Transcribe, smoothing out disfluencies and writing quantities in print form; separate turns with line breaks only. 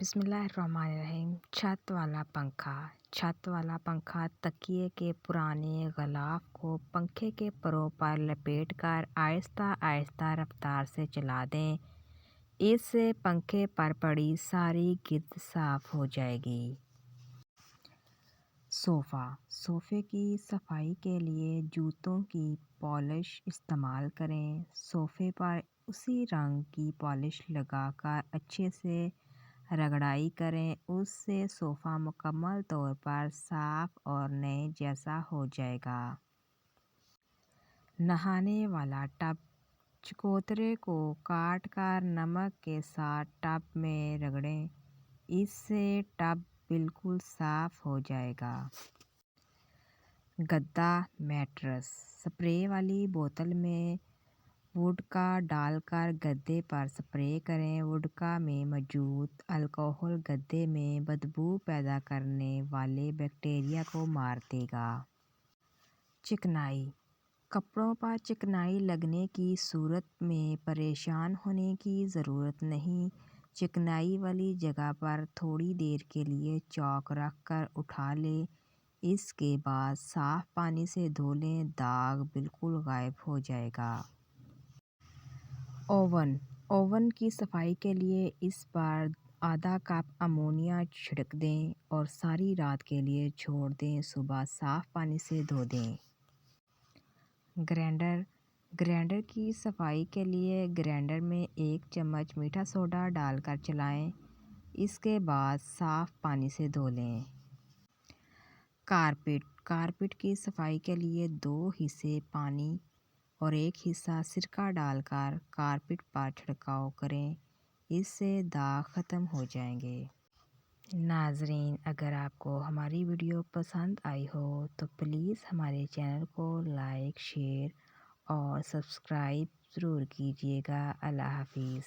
بسم اللہ الرحمن الرحیم۔ چھت والا پنکھا تکیے کے پرانے غلاف کو پنکھے کے پروں پر لپیٹ کر آہستہ آہستہ رفتار سے چلا دیں۔ اس سے پنکھے پر پڑی ساری گرد صاف ہو جائے گی۔ صوفے کی صفائی کے لیے جوتوں کی پالش استعمال کریں۔ صوفے پر اسی رنگ کی پالش لگا کر اچھے سے رگڑائی کریں۔ اس سے صوفہ مکمل طور پر صاف اور نئے جیسا ہو جائے گا۔ نہانے والا ٹب، چکوترے کو کاٹ کر نمک کے ساتھ ٹب میں رگڑیں۔ اس سے ٹب بالکل صاف ہو جائے گا۔ گدا میٹرس، سپرے والی بوتل میں وڈکا ڈال کر گدے پر سپرے کریں۔ وڈکا میں موجود الکحل گدے میں بدبو پیدا کرنے والے بیکٹیریا کو مار دے گا۔ چکنائی، کپڑوں پر چکنائی لگنے کی صورت میں پریشان ہونے کی ضرورت نہیں۔ چکنائی والی جگہ پر تھوڑی دیر کے لیے چاک رکھ کر اٹھا لیں۔ اس کے بعد صاف پانی سے دھو لیں، داغ بالکل غائب ہو جائے گا۔ اوون کی صفائی کے لیے اس پر آدھا کپ امونیا چھڑک دیں اور ساری رات کے لیے چھوڑ دیں۔ صبح صاف پانی سے دھو دیں۔ گرینڈر کی صفائی کے لیے گرینڈر میں 1 چمچ میٹھا سوڈا ڈال کر چلائیں۔ اس کے بعد صاف پانی سے دھو لیں۔ کارپیٹ کی صفائی کے لیے 2 حصے پانی اور 1 حصہ سرکہ ڈال کر کارپیٹ پر چھڑکاؤ کریں۔ اس سے داغ ختم ہو جائیں گے۔ ناظرین، اگر آپ کو ہماری ویڈیو پسند آئی ہو تو پلیز ہمارے چینل کو لائک، شیئر اور سبسکرائب ضرور کیجیے گا۔ اللہ حافظ۔